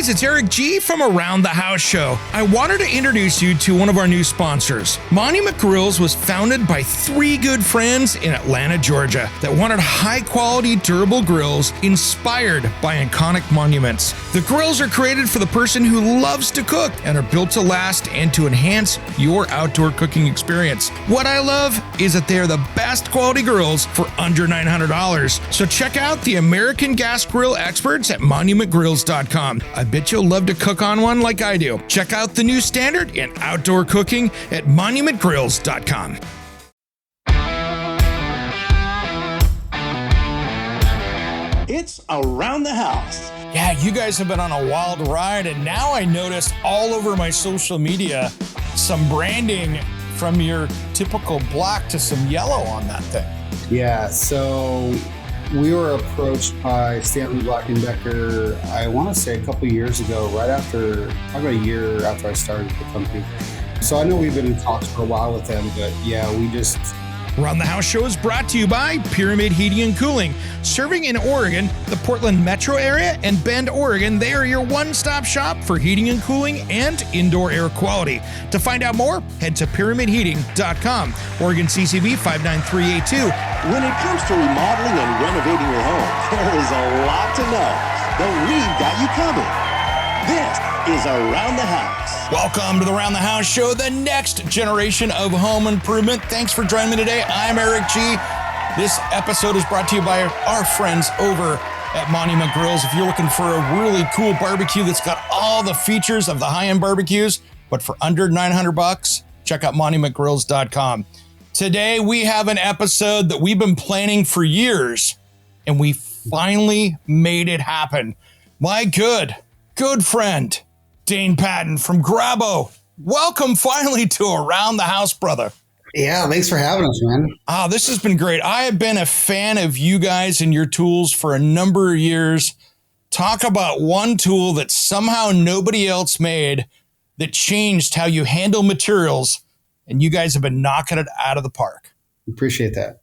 guys, it's Eric G from Around the House Show. I wanted to introduce you to one of our new sponsors. Monument Grills was founded by three good friends in Atlanta, Georgia that wanted high-quality, durable grills inspired by iconic monuments. The grills are created for the person who loves to cook and are built to last and to enhance your outdoor cooking experience. What I love is that they are the best quality grills for under $900. So check out the American gas grill experts at monumentgrills.com. I bet you'll love to cook on one like I do. Check out the new standard in outdoor cooking at monumentgrills.com. It's Around the House. Yeah, you guys have been on a wild ride, and now I notice all over my social media some branding from your typical black to some yellow on that thing. Yeah, so we were approached by Stanley Black & Decker, I want to say a couple of years ago, probably about a year after I started the company. So I know we've been in talks for a while with them, but yeah, we just... Around the House Show is brought to you by Pyramid Heating and Cooling. Serving in Oregon, the Portland metro area, and Bend, Oregon, they are your one-stop shop for heating and cooling and indoor air quality. To find out more, head to pyramidheating.com. Oregon CCB 59382. When it comes to remodeling and renovating your home, there is a lot to know, but we've got you covered. This is Around the House. Welcome to the Around the House Show, the next generation of home improvement. Thanks for joining me today. I'm Eric G. This episode is brought to you by our friends over at Monument Grills. If you're looking for a really cool barbecue that's got all the features of the high-end barbecues, but for under $900, check out monumentgrills.com. Today, we have an episode that we've been planning for years, and we finally made it happen. My good friend, Dane Patton from Grabo. Welcome finally to Around the House, brother. Yeah, thanks for having us, man. This has been great. I have been a fan of you guys and your tools for a number of years. Talk about one tool that somehow nobody else made that changed how you handle materials, and you guys have been knocking it out of the park. Appreciate that.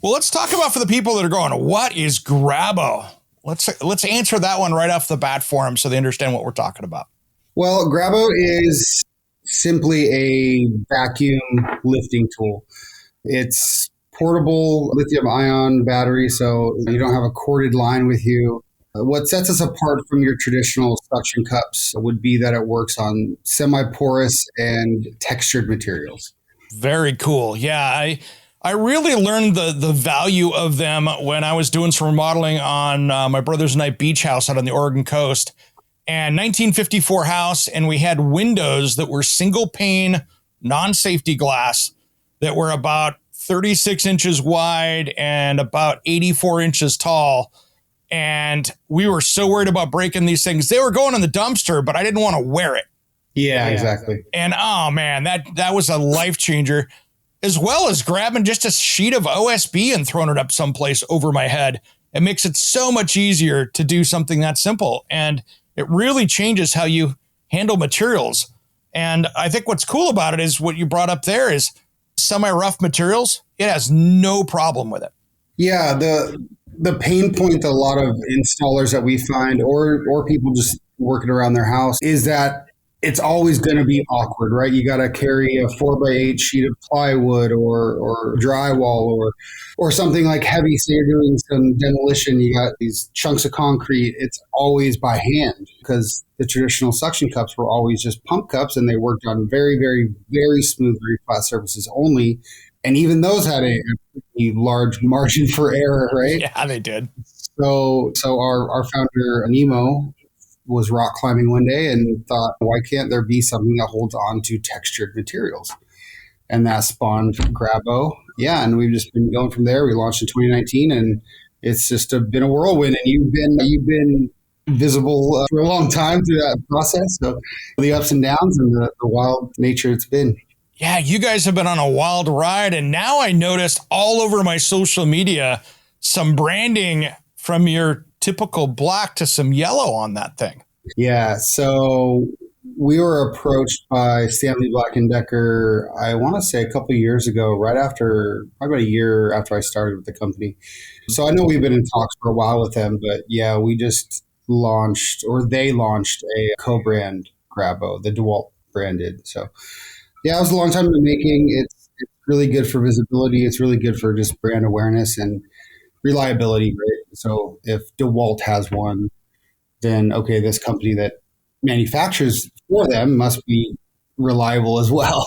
Well, let's talk about for the people that are going, what is Grabo? Let's answer that one right off the bat for them so they understand what we're talking about. Well, Grabo is simply a vacuum lifting tool. It's portable lithium-ion battery, so you don't have a corded line with you. What sets us apart from your traditional suction cups would be that it works on semi-porous and textured materials. Very cool. Yeah, I really learned the value of them when I was doing some remodeling on my brother's and I beach house out on the Oregon coast. And 1954 house, and we had windows that were single pane, non-safety glass that were about 36 inches wide and about 84 inches tall. And we were so worried about breaking these things. They were going in the dumpster, but I didn't want to wear it. Yeah, exactly. And oh man, that was a life changer. As well as grabbing just a sheet of OSB and throwing it up someplace over my head. It makes it so much easier to do something that simple. And it really changes how you handle materials. And I think what's cool about it is what you brought up there is semi-rough materials. It has no problem with it. Yeah, the pain point that a lot of installers that we find or people just working around their house is that it's always going to be awkward, right? You got to carry a 4x8 sheet of plywood or drywall or something like heavy. So you're doing some demolition. You got these chunks of concrete. It's always by hand because the traditional suction cups were always just pump cups and they worked on very, very, very smooth, very flat surfaces only. And even those had a pretty large margin for error, right? Yeah, they did. So our founder, Nemo, was rock climbing one day and thought, why can't there be something that holds on to textured materials? And that spawned Grabo. Yeah, and we've just been going from there. We launched in 2019, and it's just been a whirlwind. And you've been visible for a long time through that process. So the ups and downs and the wild nature it's been. Yeah, you guys have been on a wild ride, and now I noticed all over my social media some branding from your typical black to some yellow on that thing. Yeah, so we were approached by Stanley Black & Decker, I want to say a couple of years ago, probably about a year after I started with the company. So I know we've been in talks for a while with them, but yeah, we just launched, or they launched a co-brand Grabo, the DeWalt branded. So yeah, it was a long time in the making. It's really good for visibility. It's really good for just brand awareness and reliability, right? So if DeWalt has one, then okay, this company that manufactures for them must be reliable as well.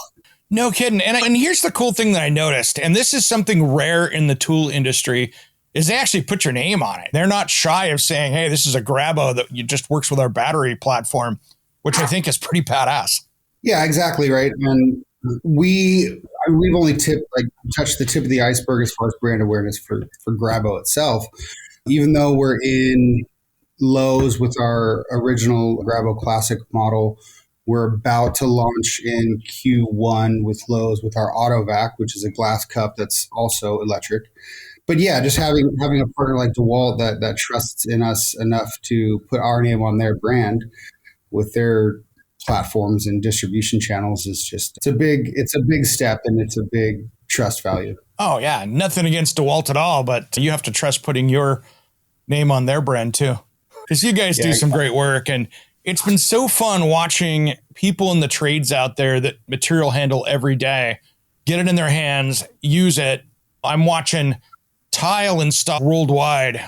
No kidding. And here's the cool thing that I noticed, and this is something rare in the tool industry, is they actually put your name on it. They're not shy of saying, hey, this is a Grabo that just works with our battery platform, which I think is pretty badass. Yeah, exactly right. And we've only touched the tip of the iceberg as far as brand awareness for Grabo itself. Even though we're in Lowe's with our original Grabo Classic model, we're about to launch in Q1 with Lowe's with our AutoVac, which is a glass cup that's also electric. But yeah, just having a partner like DeWalt that trusts in us enough to put our name on their brand with their platforms and distribution channels is just it's a big step, and it's a big trust value. Oh yeah, nothing against DeWalt at all, but you have to trust putting your name on their brand too, because you guys do some great work, and it's been so fun watching people in the trades out there that material handle every day get it in their hands, use it. I'm watching tile and stuff worldwide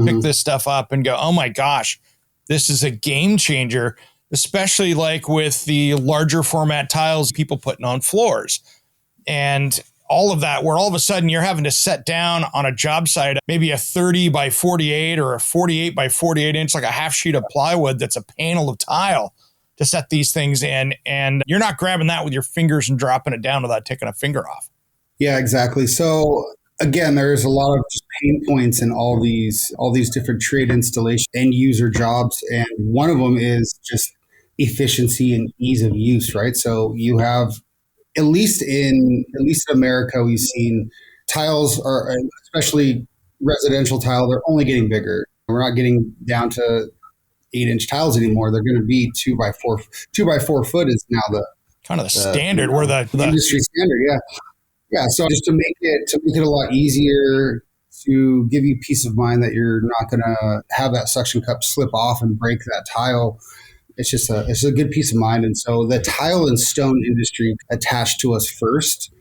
pick this stuff up and go, oh my gosh, this is a game changer, especially like with the larger format tiles people putting on floors and all of that, where all of a sudden you're having to set down on a job site, maybe a 30 by 48 or a 48 by 48 inch, like a half sheet of plywood that's a panel of tile to set these things in. And you're not grabbing that with your fingers and dropping it down without taking a finger off. Yeah, exactly. So again, there's a lot of just pain points in all these different trade installation end user jobs. And one of them is just efficiency and ease of use, right? So you have, at least in America, we've seen tiles are, especially residential tile, they're only getting bigger. We're not getting down to 8-inch tiles anymore. They're going to be 2x4 foot is now the kind of the standard, where the industry standard. Yeah. Yeah. So just to make it a lot easier, to give you peace of mind that you're not going to have that suction cup slip off and break that tile. It's a good peace of mind. And so the tile and stone industry attached to us first,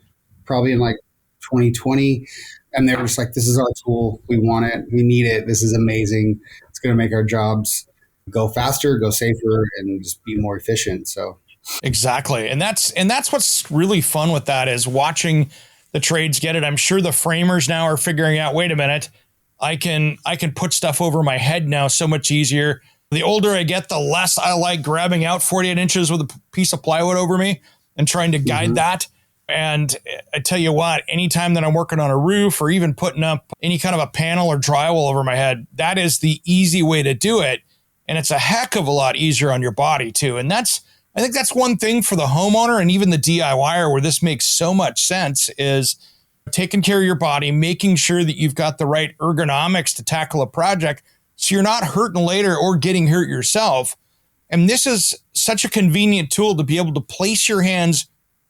probably in like 2020. And they were just like, this is our tool. We want it. We need it. This is amazing. It's going to make our jobs go faster, go safer, and just be more efficient. So exactly. And that's what's really fun with that, is watching the trades get it. I'm sure the framers now are figuring out, wait a minute, I can put stuff over my head now so much easier. The older I get, the less I like grabbing out 48 inches with a piece of plywood over me and trying to guide that. And I tell you what, anytime that I'm working on a roof or even putting up any kind of a panel or drywall over my head, that is the easy way to do it. And it's a heck of a lot easier on your body too. And I think that's one thing for the homeowner and even the DIYer where this makes so much sense, is taking care of your body, making sure that you've got the right ergonomics to tackle a project so you're not hurting later or getting hurt yourself. And this is such a convenient tool to be able to place your hands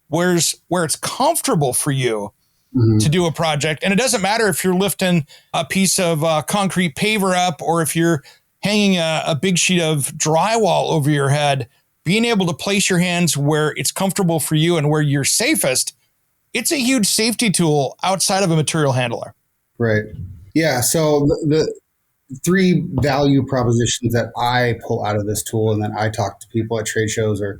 where it's comfortable for you to do a project. And it doesn't matter if you're lifting a piece of concrete paver up or if you're hanging a big sheet of drywall over your head. Being able to place your hands where it's comfortable for you and where you're safest, it's a huge safety tool outside of a material handler. Right. Yeah. So the three value propositions that I pull out of this tool and that I talk to people at trade shows or,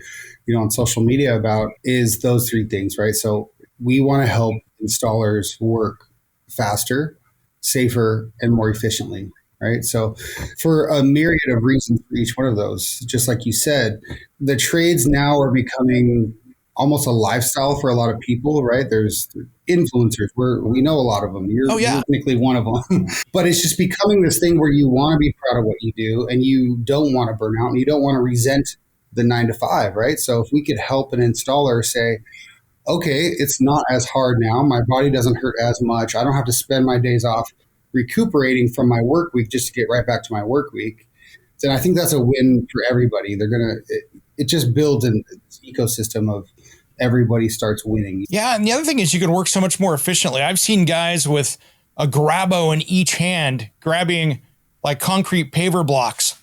on social media about is those three things, right? So we want to help installers work faster, safer, and more efficiently, right? So for a myriad of reasons for each one of those, just like you said, the trades now are becoming almost a lifestyle for a lot of people, right? There's influencers. We know a lot of them. You're technically one of them. But it's just becoming this thing where you want to be proud of what you do and you don't want to burn out and you don't want to resent the 9 to 5, right? So if we could help an installer say, okay, it's not as hard now. My body doesn't hurt as much. I don't have to spend my days off recuperating from my work week just to get right back to my work week. Then I think that's a win for everybody. It just builds an ecosystem of everybody starts winning. Yeah, and the other thing is you can work so much more efficiently. I've seen guys with a Grabo in each hand grabbing like concrete paver blocks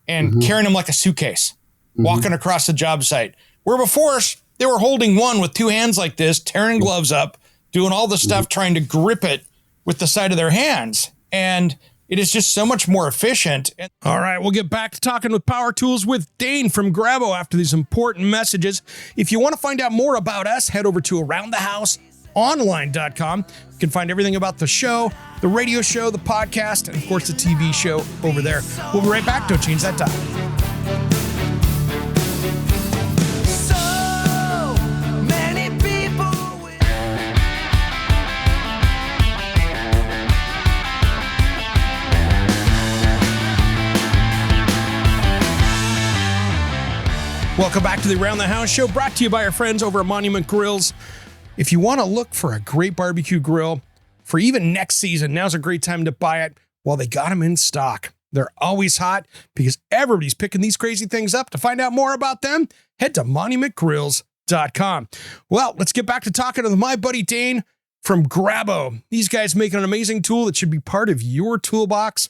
and carrying them like a suitcase, walking across the job site. Where before they were holding one with two hands like this, tearing gloves up, doing all the stuff, trying to grip it with the side of their hands. And it is just so much more efficient. All right, we'll get back to talking with power tools with Dane from Grabo after these important messages. If you want to find out more about us, head over to aroundthehouseonline.com. You can find everything about the show, the radio show, the podcast, and of course the TV show over there. We'll be right back. Don't change that dial. Welcome back to the Around the House show, brought to you by our friends over at Monument Grills. If you want to look for a great barbecue grill for even next season, now's a great time to buy it while they got them in stock. They're always hot because everybody's picking these crazy things up. To find out more about them, head to monumentgrills.com. Well, let's get back to talking to my buddy Dane from Grabo. These guys make an amazing tool that should be part of your toolbox.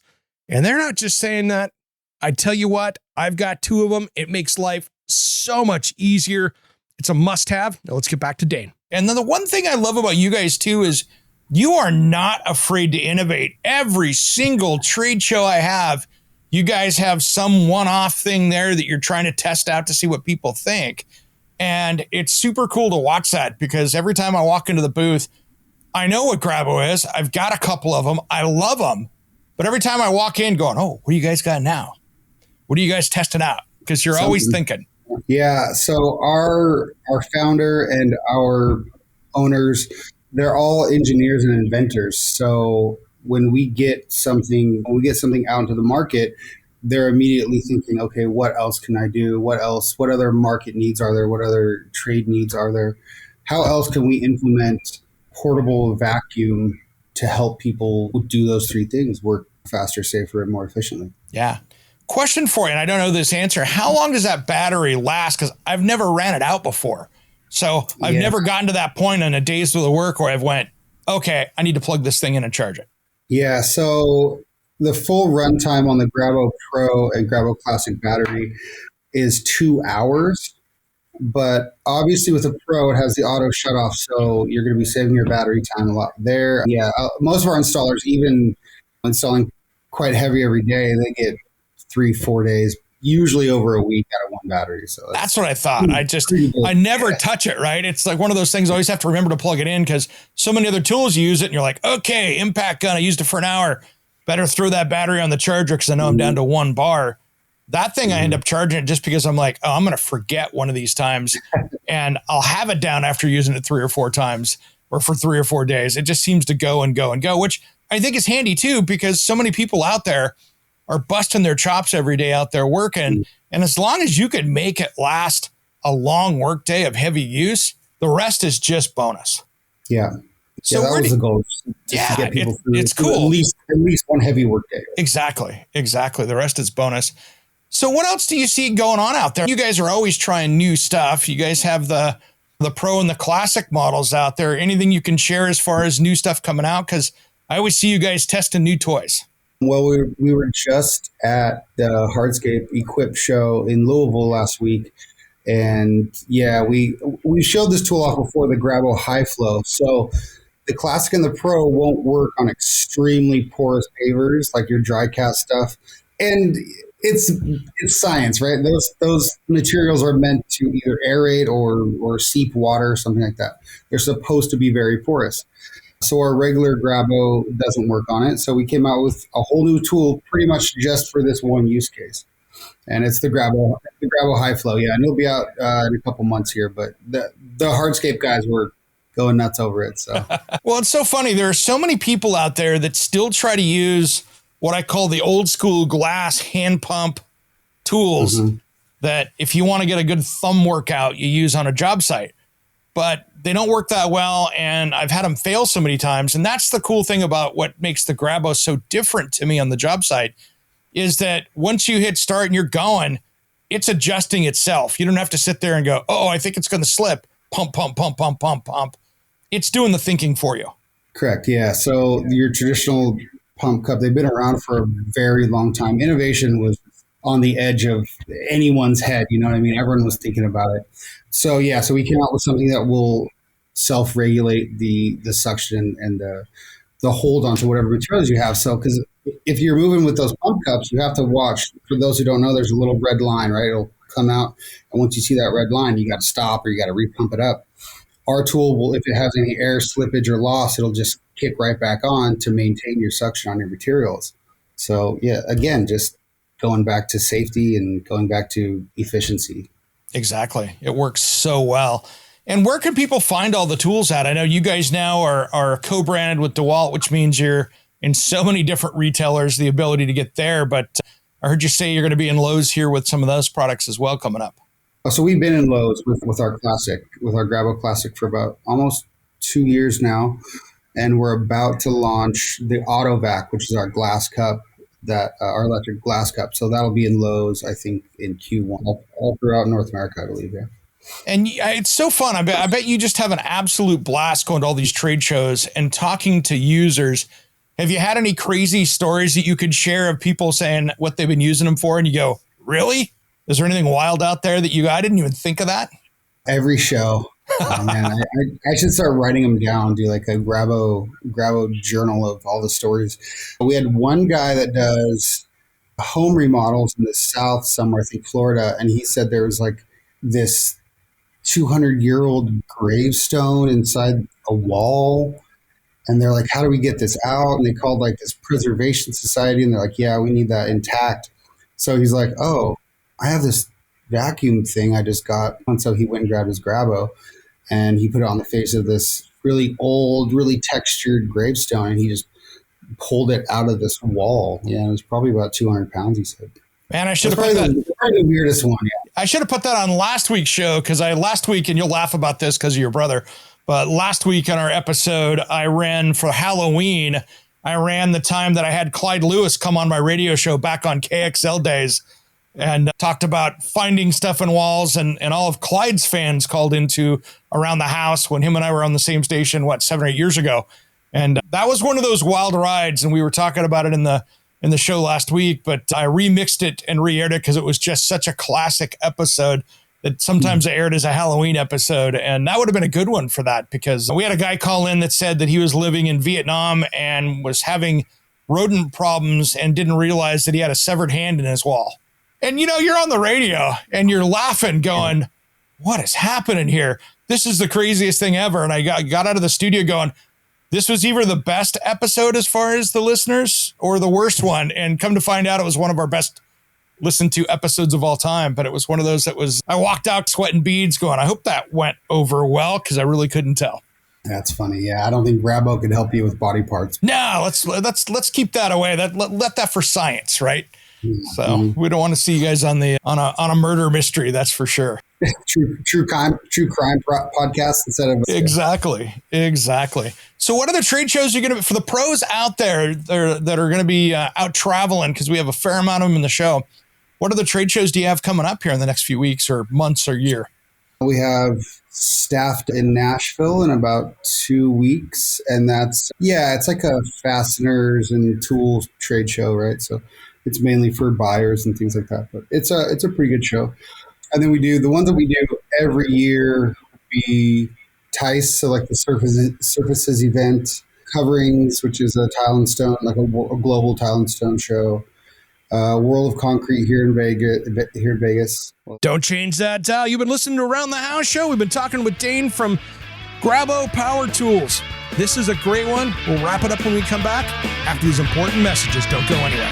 And they're not just saying that. I tell you what, I've got two of them. It makes life so much easier. It's a must-have. Now let's get back to Dane. And then the one thing I love about you guys too is you are not afraid to innovate. Every single trade show I have, you guys have some one-off thing there that you're trying to test out to see what people think. And it's super cool to watch that because every time I walk into the booth, I know what Grabo is. I've got a couple of them. I love them. But every time I walk in going, oh, what do you guys got now? What are you guys testing out? Because you're always thinking. Yeah. So our founder and our owners, they're all engineers and inventors. So when we get something out into the market, they're immediately thinking, okay, what else can I do? What else? What other market needs are there? What other trade needs are there? How else can we implement portable vacuum to help people do those three things, work faster, safer, and more efficiently? Yeah. Question for you, and I don't know this answer. How long does that battery last? Because I've never ran it out before. So I've never gotten to that point in a day's worth of work where I've went, okay, I need to plug this thing in and charge it. Yeah, so the full runtime on the Grabo Pro and Grabo Classic battery is 2 hours. But obviously with the Pro, it has the auto shut off. So you're going to be saving your battery time a lot there. Yeah, most of our installers, even installing quite heavy every day, they get 3-4 days, usually over a week out of one battery. So that's what I thought. I never touch it, right? It's like one of those things I always have to remember to plug it in because so many other tools you use it and you're like, okay, impact gun, I used it for an hour. Better throw that battery on the charger because I know I'm down to 1 bar. That thing I end up charging it just because I'm like, oh, I'm going to forget one of these times and I'll have it down after using it 3 or 4 times or for 3 or 4 days. It just seems to go and go and go, which I think is handy too because so many people out there are busting their chops every day out there working. And as long as you could make it last a long work day of heavy use, the rest is just bonus. Yeah. So that was the goal. To get people through, it's cool. At least one heavy work day. Exactly. The rest is bonus. So what else do you see going on out there? You guys are always trying new stuff. You guys have the Pro and the Classic models out there. Anything you can share as far as new stuff coming out? Because I always see you guys testing new toys. Well, we were just at the Hardscape Equip show in Louisville last week. And yeah, we showed this tool off before, the Grabo High Flow. So the Classic and the Pro won't work on extremely porous pavers like your dry cast stuff. And it's science, right? Those materials are meant to either aerate or seep water or something like that. They're supposed to be very porous. So our regular Grabo doesn't work on it. So we came out with a whole new tool pretty much just for this one use case. And it's the Grabo High Flow. Yeah, and it'll be out in a couple months here. But the Hardscape guys were going nuts over it. So well, it's so funny. There are so many people out there that still try to use what I call the old school glass hand pump tools that if you want to get a good thumb workout, you use on a job site. But they don't work that well, and I've had them fail so many times. And that's the cool thing about what makes the Grabo so different to me on the job site is that once you hit start and you're going, it's adjusting itself. You don't have to sit there and go, oh, I think it's going to slip. Pump, pump, pump, pump, pump, pump. It's doing the thinking for you. Correct, yeah. So your traditional pump cup, they've been around for a very long time. Innovation was on the edge of anyone's head. You know what I mean? Everyone was thinking about it. So yeah, so we came out with something that will self-regulate the suction and the hold onto whatever materials you have. So because if you're moving with those pump cups, you have to watch. For those who don't know, there's a little red line, right? It'll come out, and once you see that red line, you got to stop or you got to repump it up. Our tool will, if it has any air slippage or loss, it'll just kick right back on to maintain your suction on your materials. So yeah, again, just going back to safety and going back to efficiency. Exactly. It works so well. And where can people find all the tools at? I know you guys now are co-branded with DeWalt, which means you're in so many different retailers, the ability to get there. But I heard you say you're going to be in Lowe's here with some of those products as well coming up. So we've been in Lowe's with our Classic, with our Grabo Classic for about almost 2 years now. And we're about to launch the AutoVac, which is our glass cup, that our electric glass cup. So that'll be in Lowe's, I think, in Q1, all throughout North America, I believe, yeah. And it's so fun. I bet you just have an absolute blast going to all these trade shows and talking to users. Have you had any crazy stories that you could share of people saying what they've been using them for? And you go, really? Is there anything wild out there that I didn't even think of that? Every show. Oh, man, I should start writing them down, do like a Grabo journal of all the stories. We had one guy that does home remodels in the South somewhere, I think Florida. And he said there was like this 200-year-old gravestone inside a wall, and they're like, how do we get this out? And they called like this preservation society, and they're like, yeah, we need that intact. So he's like, oh, I have this vacuum thing I just got. And so he went and grabbed his Grabo and he put it on the face of this really old, really textured gravestone, and he just pulled it out of this wall. Yeah, it was probably about 200 pounds, he said. Man, I should have put that. Probably the weirdest one. Yeah. I should have put that on last week's show because last week, and you'll laugh about this because of your brother, but last week on our episode, I ran for Halloween. I ran the time that I had Clyde Lewis come on my radio show back on KXL days and talked about finding stuff in walls, and all of Clyde's fans called into Around the House when him and I were on the same station, 7 or 8 years ago. And that was one of those wild rides, and we were talking about it in the show last week, but I remixed it and re-aired it because it was just such a classic episode that sometimes it aired as a Halloween episode. And that would have been a good one for that, because we had a guy call in that said that he was living in Vietnam and was having rodent problems and didn't realize that he had a severed hand in his wall. And, you're on the radio and you're laughing going, what is happening here? This is the craziest thing ever. And I got out of the studio going, this was either the best episode as far as the listeners or the worst one. And come to find out, it was one of our best listened to episodes of all time. But it was one of those I walked out sweating beads going, I hope that went over well, because I really couldn't tell. That's funny. Yeah, I don't think Grabo could help you with body parts. No, let's keep that away. Let that for science, right? So we don't want to see you guys on a murder mystery. That's for sure. true crime podcast instead of exactly. So what are the trade shows you're going to, for the pros out there that are going to be out traveling, because we have a fair amount of them in the show? What other trade shows do you have coming up here in the next few weeks or months or year? We have staffed in Nashville in about 2 weeks, and it's like a fasteners and tools trade show, right? So it's mainly for buyers and things like that, but it's a pretty good show. And then we do the ones that we do every year be TICE, so like the surfaces event, Coverings, which is a tile and stone, like a global tile and stone show. World of Concrete here in Vegas. Don't change that dial. You've been listening to Around the House Show. We've been talking with Dane from Grabo Power Tools. This is a great one. We'll wrap it up when we come back after these important messages. Don't go anywhere.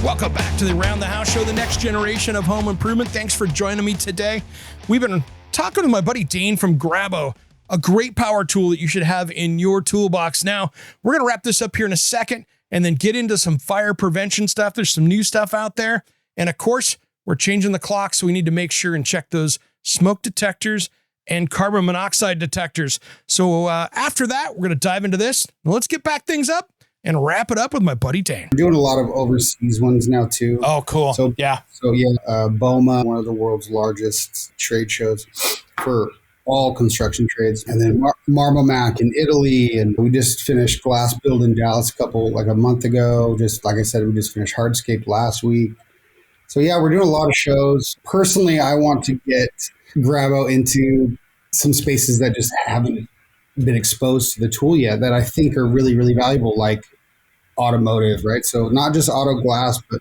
Welcome back to the Around the House Show, the next generation of home improvement. Thanks for joining me today. We've been talking to my buddy Dane from Grabo, a great power tool that you should have in your toolbox. Now, we're going to wrap this up here in a second and then get into some fire prevention stuff. There's some new stuff out there. And of course, we're changing the clock, so we need to make sure and check those smoke detectors and carbon monoxide detectors. So after that, we're going to dive into this. Let's get back things up and wrap it up with my buddy Dane. We're doing a lot of overseas ones now too. Oh, cool. So BOMA, one of the world's largest trade shows for all construction trades. And then Marmomac in Italy. And we just finished Glass Build in Dallas a month ago. Just like I said, we just finished Hardscape last week. So yeah, we're doing a lot of shows. Personally, I want to get Grabo into some spaces that just haven't been exposed to the tool yet that I think are really, really valuable, like automotive, right? So not just auto glass, but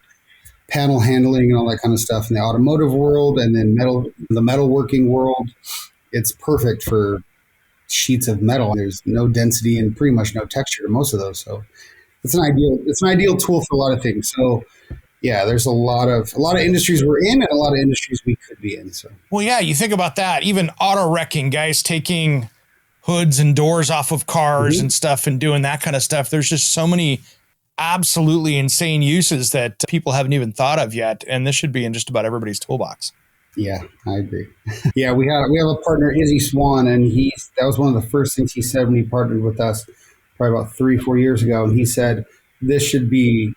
panel handling and all that kind of stuff in the automotive world, and then the metalworking world. It's perfect for sheets of metal. There's no density and pretty much no texture to most of those. So it's an ideal tool for a lot of things. So yeah, there's a lot of industries we're in and a lot of industries we could be in. So well, yeah, you think about that. Even auto wrecking, guys taking hoods and doors off of cars and stuff and doing that kind of stuff. There's just so many absolutely insane uses that people haven't even thought of yet. And this should be in just about everybody's toolbox. Yeah, I agree. Yeah, we have a partner, Izzy Swan, and that was one of the first things he said when he partnered with us probably about 3-4 years ago. And he said, this should be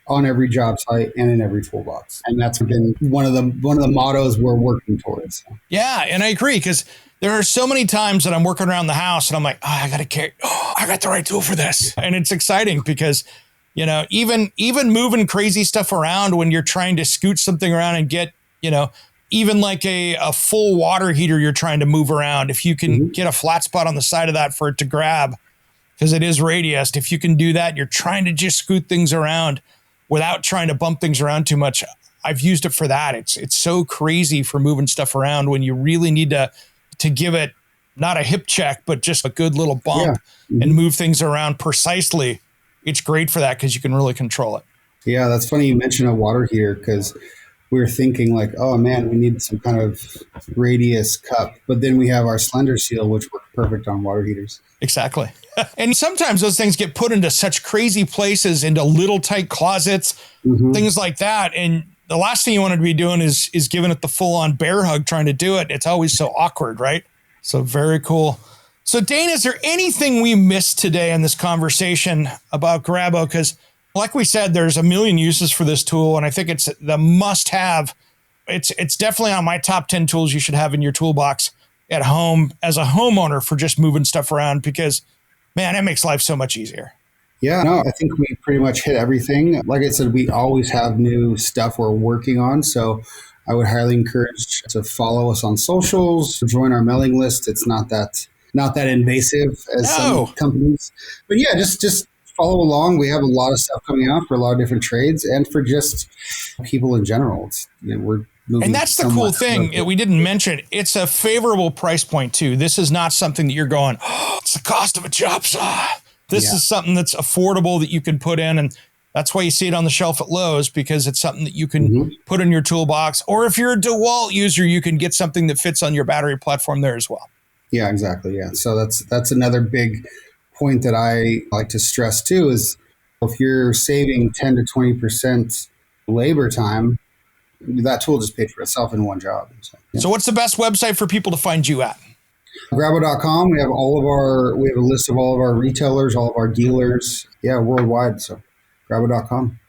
on every job site and in every toolbox. And that's been one of the mottos we're working towards. So. Yeah, and I agree, because there are so many times that I'm working around the house and I'm like, I got the right tool for this. And it's exciting because, even moving crazy stuff around when you're trying to scoot something around and get, even like a full water heater you're trying to move around, if you can get a flat spot on the side of that for it to grab, because it is radiused, if you can do that, you're trying to just scoot things around without trying to bump things around too much. I've used it for that. It's so crazy for moving stuff around when you really need to give it not a hip check, but just a good little bump and move things around precisely. It's great for that because you can really control it. Yeah, that's funny you mentioned a water heater, because we were thinking like, oh man, we need some kind of radius cup. But then we have our Slender Seal, which works perfect on water heaters. Exactly. And sometimes those things get put into such crazy places, into little tight closets, things like that. And the last thing you want to be doing is giving it the full on bear hug trying to do it. It's always so awkward, right? So very cool. So Dane, is there anything we missed today in this conversation about Grabo? Because like we said, there's a million uses for this tool, and I think it's the must have. It's definitely on my top 10 tools you should have in your toolbox at home as a homeowner for just moving stuff around, because man, it makes life so much easier. Yeah, no, I think we pretty much hit everything. Like I said, we always have new stuff we're working on. So I would highly encourage to follow us on socials, join our mailing list. It's not that invasive as some companies. But yeah, just follow along. We have a lot of stuff coming out for a lot of different trades and for just people in general. We're moving. And that's the cool thing we didn't mention. It's a favorable price point too. This is not something that you're going, it's the cost of a chop saw. This is something that's affordable that you can put in. And that's why you see it on the shelf at Lowe's, because it's something that you can put in your toolbox. Or if you're a DeWalt user, you can get something that fits on your battery platform there as well. Yeah, exactly. Yeah. So that's another big point that I like to stress too, is if you're saving 10 to 20% labor time, that tool just paid for itself in one job. So what's the best website for people to find you at? Grabo.com. We have a list of all of our retailers, all of our dealers. Yeah, worldwide. So Grabo.com.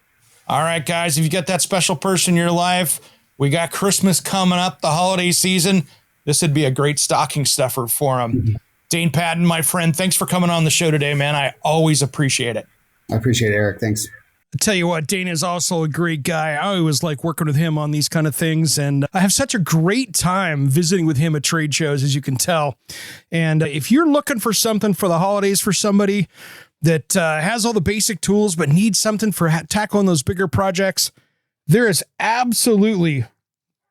All right, guys, if you got that special person in your life, we got Christmas coming up, the holiday season. This would be a great stocking stuffer for them. Dane Patton, my friend, thanks for coming on the show today, man. I always appreciate it. I appreciate it, Eric. Thanks. I tell you what, Dane is also a great guy. I always like working with him on these kind of things, and I have such a great time visiting with him at trade shows, as you can tell. And if you're looking for something for the holidays for somebody that has all the basic tools but needs something for tackling those bigger projects, there is absolutely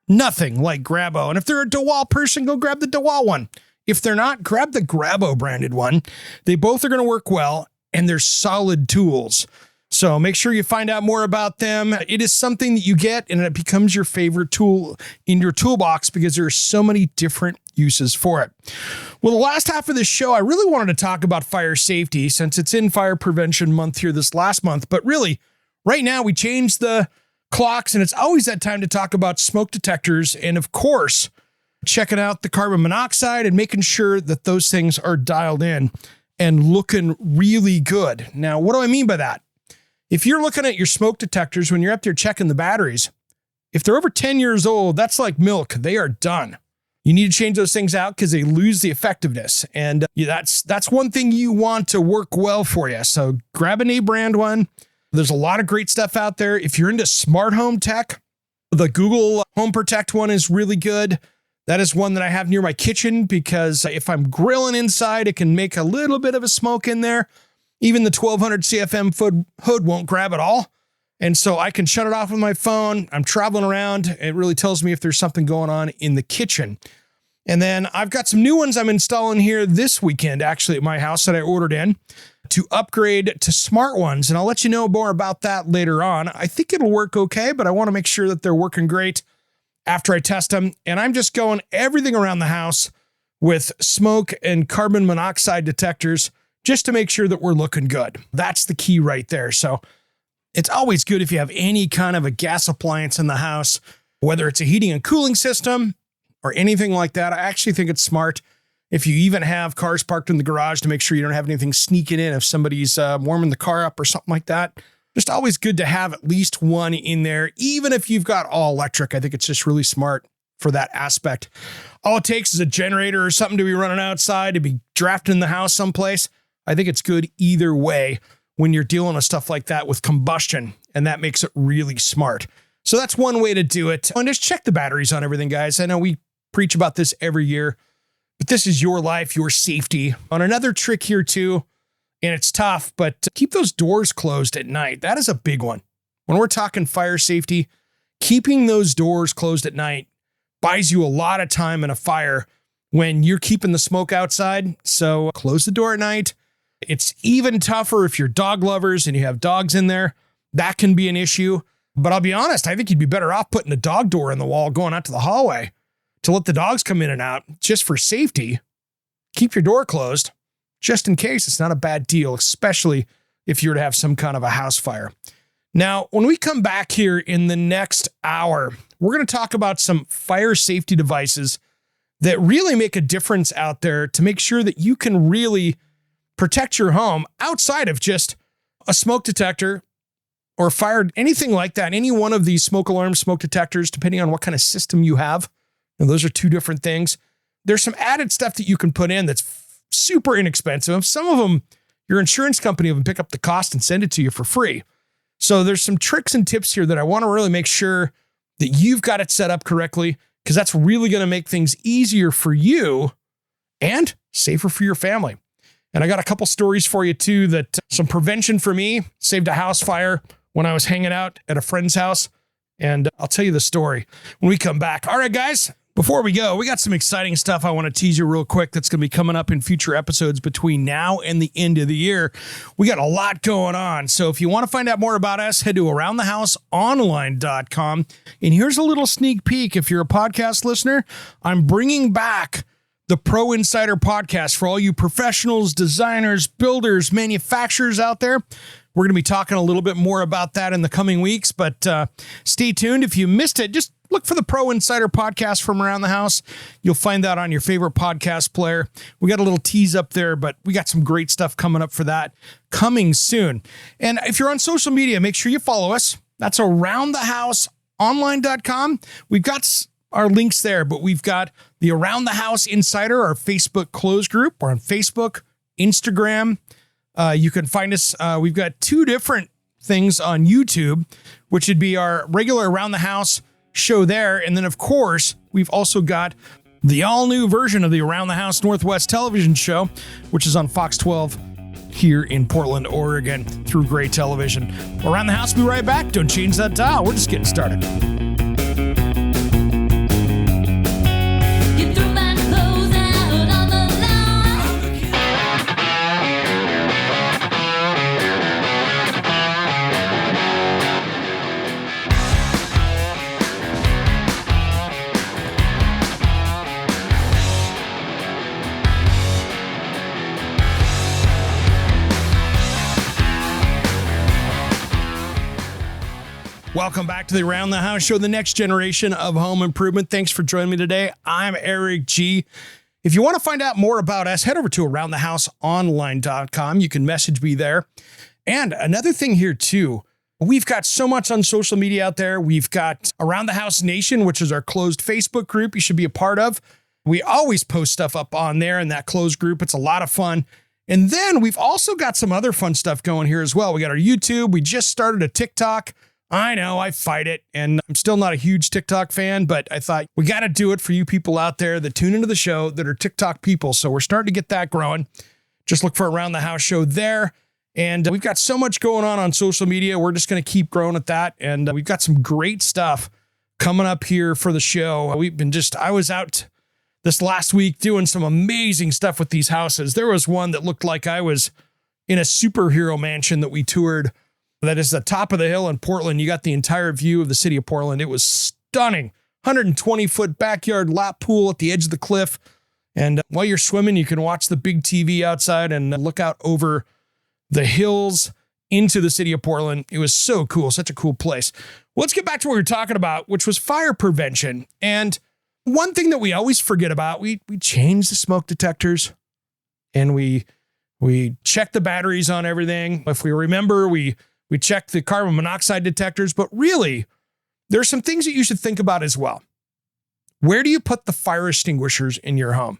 nothing like Grabo. And if they're a DeWalt person, go grab the DeWalt one. If they're not, grab the Grabo branded one. They both are going to work well, and they're solid tools. So make sure you find out more about them. It is something that you get, and it becomes your favorite tool in your toolbox because there are so many different uses for it. Well, the last half of this show, I really wanted to talk about fire safety since it's in Fire Prevention Month here this last month. But really, right now, we changed the clocks, and it's always that time to talk about smoke detectors and, of course, checking out the carbon monoxide and making sure that those things are dialed in and looking really good. Now, what do I mean by that? If you're looking at your smoke detectors when you're up there checking the batteries, if they're over 10 years old, that's like milk. They are done. You need to change those things out because they lose the effectiveness. And that's one thing you want to work well for you. So grab an A brand one. There's a lot of great stuff out there. If you're into smart home tech, the Google Home Protect one is really good. That is one that I have near my kitchen because if I'm grilling inside, it can make a little bit of a smoke in there. Even the 1200 CFM hood won't grab it all. And so I can shut it off with my phone. I'm traveling around. It really tells me if there's something going on in the kitchen. And then I've got some new ones I'm installing here this weekend, actually, at my house that I ordered in to upgrade to smart ones. And I'll let you know more about that later on. I think it'll work okay, but I want to make sure that they're working great after I test them. And I'm just going everything around the house with smoke and carbon monoxide detectors just to make sure that we're looking good. That's the key right there. So it's always good if you have any kind of a gas appliance in the house, whether it's a heating and cooling system or anything like that. I actually think it's smart if you even have cars parked in the garage to make sure you don't have anything sneaking in if somebody's warming the car up or something like that. Just always good to have at least one in there, even if you've got all electric. I think it's just really smart for that aspect. All it takes is a generator or something to be running outside, to be drafting in the house someplace. I think it's good either way when you're dealing with stuff like that with combustion, and that makes it really smart. So that's one way to do it. And just check the batteries on everything, guys. I know we preach about this every year, but this is your life, your safety. On another trick here too, and it's tough, but keep those doors closed at night. That is a big one. When we're talking fire safety, keeping those doors closed at night buys you a lot of time in a fire when you're keeping the smoke outside. So close the door at night. It's even tougher if you're dog lovers and you have dogs in there. That can be an issue. But I'll be honest, I think you'd be better off putting a dog door in the wall going out to the hallway to let the dogs come in and out just for safety. Keep your door closed just in case. It's not a bad deal, especially if you were to have some kind of a house fire. Now, when we come back here in the next hour, we're going to talk about some fire safety devices that really make a difference out there to make sure that you can really protect your home outside of just a smoke detector or fire, anything like that. Any one of these smoke alarms, smoke detectors, depending on what kind of system you have. And those are two different things. There's some added stuff that you can put in that's super inexpensive. Some of them, your insurance company will pick up the cost and send it to you for free. So there's some tricks and tips here that I want to really make sure that you've got it set up correctly, because that's really going to make things easier for you and safer for your family. And I got a couple stories for you too, that some prevention for me saved a house fire when I was hanging out at a friend's house. And I'll tell you the story when we come back. All right, guys, before we go, we got some exciting stuff I want to tease you real quick that's going to be coming up in future episodes between now and the end of the year. We got a lot going on. So if you want to find out more about us, head to aroundthehouseonline.com. And here's a little sneak peek. If you're a podcast listener, I'm bringing back the Pro Insider podcast for all you professionals, designers, builders, manufacturers out there. We're going to be talking a little bit more about that in the coming weeks, but stay tuned. If you missed it, just look for the Pro Insider podcast from Around the House. You'll find that on your favorite podcast player. We got a little tease up there, but we got some great stuff coming up for that coming soon. And if you're on social media, make sure you follow us. That's aroundthehouseonline.com. We've got our links there, but we've got the Around the House Insider, our Facebook closed group. We're on Facebook, Instagram. You can find us. We've got two different things on YouTube, which would be our regular Around the House show there. And then, of course, we've also got the all-new version of the Around the House Northwest television show, which is on Fox 12 here in Portland, Oregon, through Gray Television. Around the House, be right back. Don't change that dial. We're just getting started. Welcome back to the Around the House Show, the next generation of home improvement. Thanks for joining me today. I'm Eric G. If you want to find out more about us, head over to aroundthehouseonline.com. You can message me there. And another thing here too, we've got so much on social media out there. We've got Around the House Nation, which is our closed Facebook group you should be a part of. We always post stuff up on there in that closed group. It's a lot of fun. And then we've also got some other fun stuff going here as well. We got our YouTube. We just started a TikTok. I know, I fight it, and I'm still not a huge TikTok fan, but I thought we got to do it for you people out there that tune into the show that are TikTok people. So we're starting to get that growing. Just look for Around the House Show there. And we've got so much going on social media. We're just going to keep growing at that. And we've got some great stuff coming up here for the show. I was out this last week doing some amazing stuff with these houses. There was one that looked like I was in a superhero mansion that we toured. That is the top of the hill in Portland. You got the entire view of the city of Portland. It was stunning. 120-foot backyard lap pool at the edge of the cliff. And while you're swimming, you can watch the big TV outside and look out over the hills into the city of Portland. It was so cool. Such a cool place. Well, let's get back to what we were talking about, which was fire prevention. And one thing that we always forget about, we change the smoke detectors and we check the batteries on everything. If we remember, we check the carbon monoxide detectors, but really, there's some things that you should think about as well. Where do you put the fire extinguishers in your home?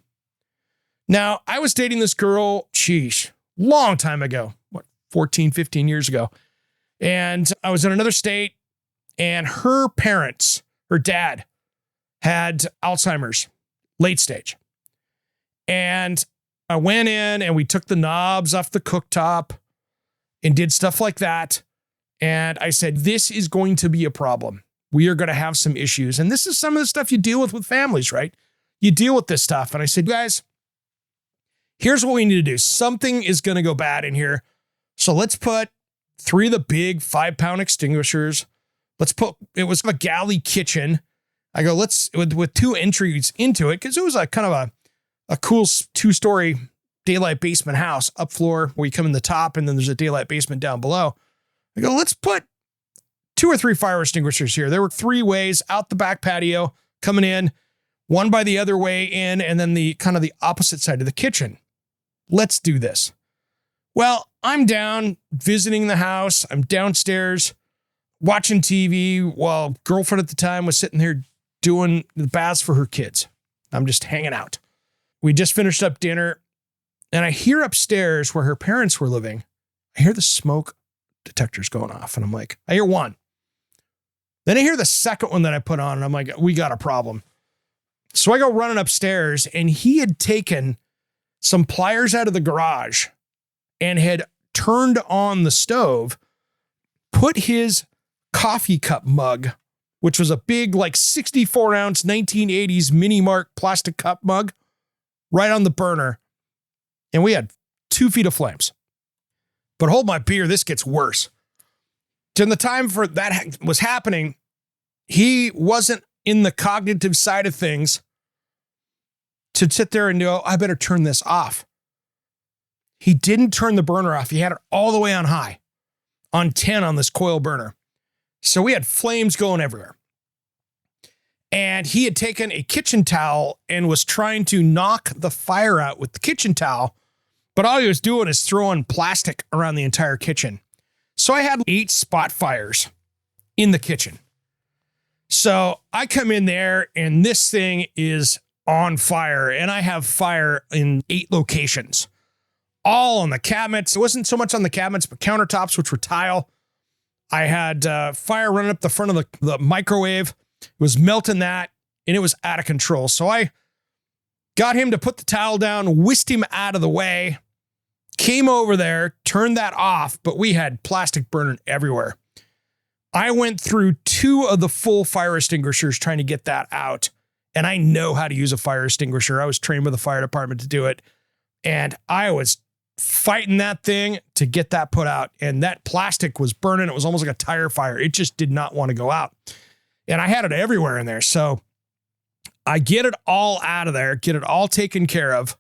Now, I was dating this girl, long time ago, 14, 15 years ago. And I was in another state, and her parents, her dad, had Alzheimer's, late stage. And I went in and we took the knobs off the cooktop and did stuff like that. And I said, this is going to be a problem. We are going to have some issues. And this is some of the stuff you deal with families, right? You deal with this stuff. And I said, guys, here's what we need to do. Something is going to go bad in here. So let's put 3 of the big 5-pound extinguishers. It was a galley kitchen. I go, with 2 entries into it, because it was a kind of a cool 2-story daylight basement house up floor where you come in the top and then there's a daylight basement down below. I go, let's put 2 or 3 fire extinguishers here. There were 3 ways out the back patio coming in, one by the other way in, and then the kind of the opposite side of the kitchen. Let's do this. Well, I'm down visiting the house. I'm downstairs watching TV while girlfriend at the time was sitting there doing the baths for her kids. I'm just hanging out. We just finished up dinner. And I hear upstairs where her parents were living, I hear the smoke detectors going off. And I'm like, I hear one. Then I hear the second one that I put on. And I'm like, we got a problem. So I go running upstairs, and he had taken some pliers out of the garage and had turned on the stove, put his coffee cup mug, which was a big, 64-ounce 1980s Mini Mart plastic cup mug, right on the burner. And we had 2 feet of flames. But hold my beer, this gets worse. During the time for that was happening, he wasn't in the cognitive side of things to sit there and go, I better turn this off. He didn't turn the burner off. He had it all the way on high, on 10 on this coil burner. So we had flames going everywhere. And he had taken a kitchen towel and was trying to knock the fire out with the kitchen towel. But all he was doing is throwing plastic around the entire kitchen. So I had 8 spot fires in the kitchen. So I come in there and this thing is on fire, and I have fire in 8 locations, all on the cabinets. It wasn't so much on the cabinets, but countertops, which were tile. I had fire running up the front of the microwave. It was melting that, and it was out of control. So I got him to put the towel down, whisked him out of the way, came over there, turned that off, but we had plastic burning everywhere. I went through 2 of the full fire extinguishers trying to get that out, and I know how to use a fire extinguisher. I was trained with the fire department to do it, and I was fighting that thing to get that put out, and that plastic was burning. It was almost like a tire fire. It just did not want to go out. And I had it everywhere in there. So I get it all out of there, get it all taken care of,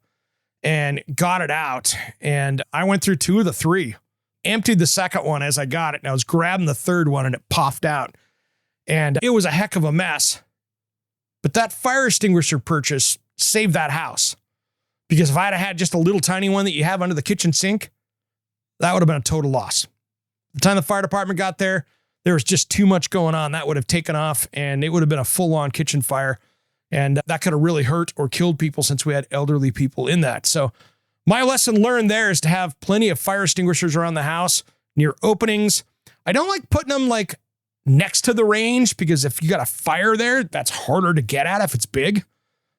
and got it out. And I went through 2 of the 3, emptied the second one as I got it. And I was grabbing the third one and it popped out. And it was a heck of a mess. But that fire extinguisher purchase saved that house. Because if I'd have had just a little tiny one that you have under the kitchen sink, that would have been a total loss. The time the fire department got there, there was just too much going on. That would have taken off and it would have been a full-on kitchen fire. And that could have really hurt or killed people since we had elderly people in that. So my lesson learned there is to have plenty of fire extinguishers around the house near openings. I don't like putting them like next to the range because if you got a fire there, that's harder to get at if it's big.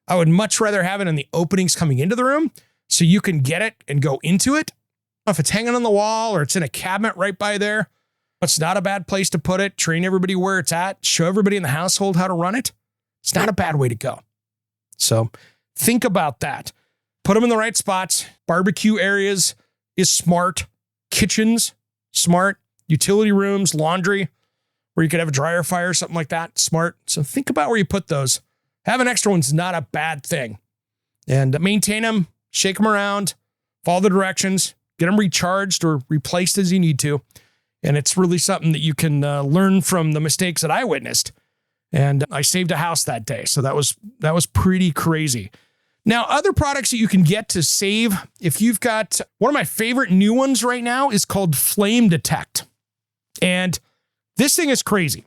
I would much rather have it in the openings coming into the room so you can get it and go into it. If it's hanging on the wall or it's in a cabinet right by there, it's not a bad place to put it. Train everybody where it's at. Show everybody in the household how to run it. It's not a bad way to go. So think about that. Put them in the right spots. Barbecue areas is smart. Kitchens, smart. Utility rooms, laundry, where you could have a dryer fire, something like that, smart. So think about where you put those. Having extra one's not a bad thing. And maintain them, shake them around, follow the directions, get them recharged or replaced as you need to. And it's really something that you can learn from the mistakes that I witnessed. And I saved a house that day. So that was pretty crazy. Now, other products that you can get to save, if you've got one of my favorite new ones right now is called Flame Detect. And this thing is crazy.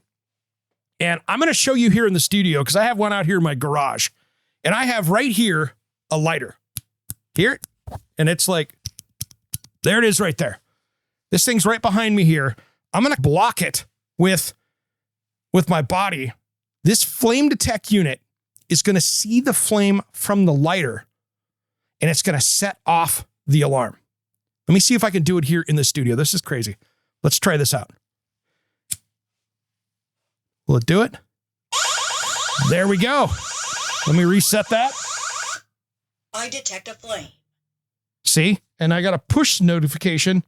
And I'm going to show you here in the studio because I have one out here in my garage. And I have right here a lighter. Here. And it's like, there it is right there. This thing's right behind me here. I'm going to block it with my body. This flame detect unit is going to see the flame from the lighter and it's going to set off the alarm. Let me see if I can do it here in the studio. This is crazy. Let's try this out. Will it do it? There we go. Let me reset that. I detect a flame. See? And I got a push notification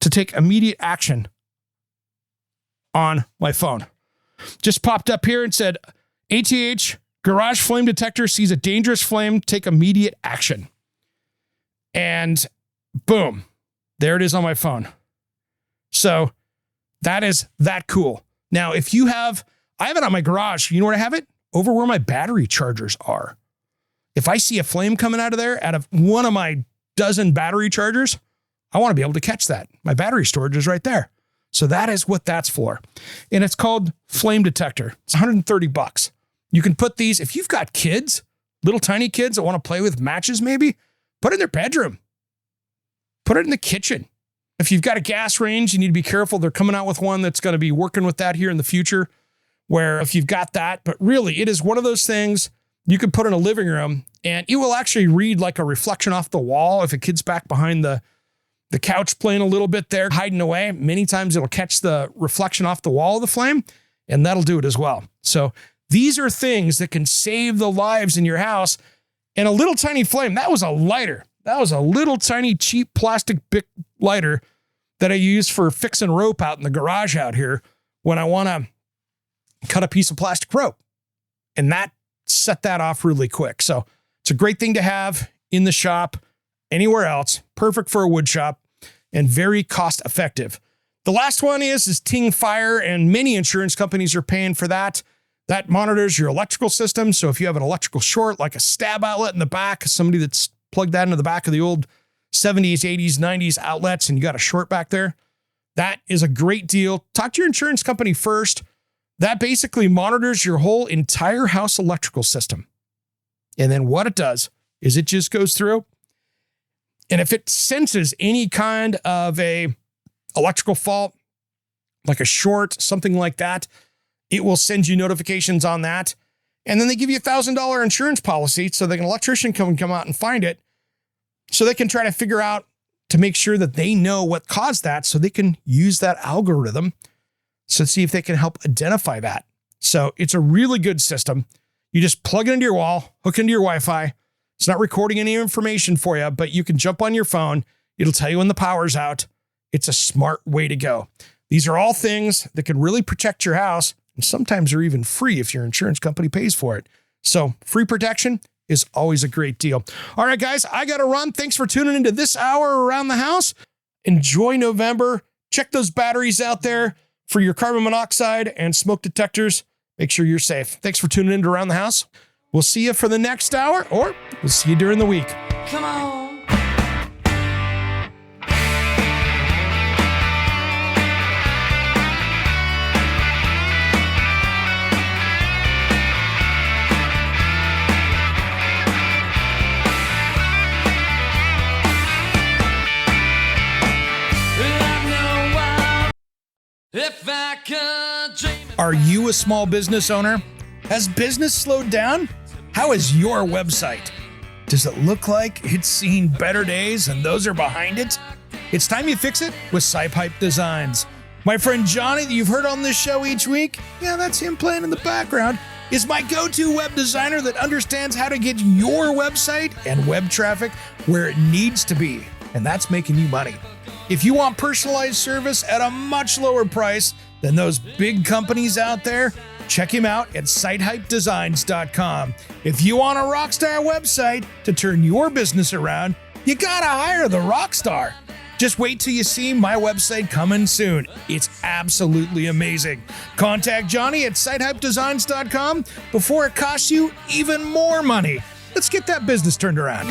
to take immediate action on my phone. Just popped up here and said, ATH, garage flame detector sees a dangerous flame, take immediate action. And boom, there it is on my phone. So that is that cool. Now, if you have, I have it on my garage. You know where I have it? Over where my battery chargers are. If I see a flame coming out of there, out of one of my dozen battery chargers, I want to be able to catch that. My battery storage is right there. So that is what that's for. And it's called Flame Detector. It's $130. You can put these, if you've got kids, little tiny kids that want to play with matches maybe, put it in their bedroom. Put it in the kitchen. If you've got a gas range, you need to be careful. They're coming out with one that's going to be working with that here in the future, where if you've got that, but really it is one of those things you could put in a living room and it will actually read like a reflection off the wall. If a kid's back behind the couch playing a little bit there, hiding away, many times it'll catch the reflection off the wall of the flame and that'll do it as well. So these are things that can save the lives in your house. And a little tiny flame, that was a lighter. That was a little tiny cheap plastic Bic lighter that I use for fixing rope out in the garage out here when I want to cut a piece of plastic rope. And that set that off really quick. So it's a great thing to have in the shop, anywhere else, perfect for a wood shop and very cost effective. The last one is Ting Fire, and many insurance companies are paying for that. That monitors your electrical system. So if you have an electrical short, like a stab outlet in the back, somebody that's plugged that into the back of the old 70s, 80s, 90s outlets, and you got a short back there, that is a great deal. Talk to your insurance company first. That basically monitors your whole entire house electrical system. And then what it does is it just goes through. And if it senses any kind of a electrical fault, like a short, something like that, it will send you notifications on that. And then they give you $1,000 insurance policy so that an electrician can come out and find it, so they can try to figure out to make sure that they know what caused that, so they can use that algorithm to see if they can help identify that. So it's a really good system. You just plug it into your wall, hook into your Wi-Fi. It's not recording any information for you, but you can jump on your phone. It'll tell you when the power's out. It's a smart way to go. These are all things that can really protect your house, and sometimes they're even free if your insurance company pays for it. So free protection is always a great deal. All right, guys, I got to run. Thanks for tuning into this hour around the house. Enjoy November. Check those batteries out there. For your carbon monoxide and smoke detectors, make sure you're safe. Thanks for tuning in to Around the House. We'll see you for the next hour, or we'll see you during the week. Come on. If I could dream. Are you a small business owner? Has business slowed down? How is your website? Does it look like it's seen better days and those are behind it? It's time you fix it with SciPipe Designs. My friend Johnny that you've heard on this show each week, yeah, that's him playing in the background, is my go-to web designer that understands how to get your website and web traffic where it needs to be, and that's making you money. If you want personalized service at a much lower price than those big companies out there, check him out at sitehypedesigns.com. If you want a rockstar website to turn your business around, you gotta hire the rockstar. Just wait till you see my website coming soon. It's absolutely amazing. Contact Johnny at sitehypedesigns.com before it costs you even more money. Let's get that business turned around.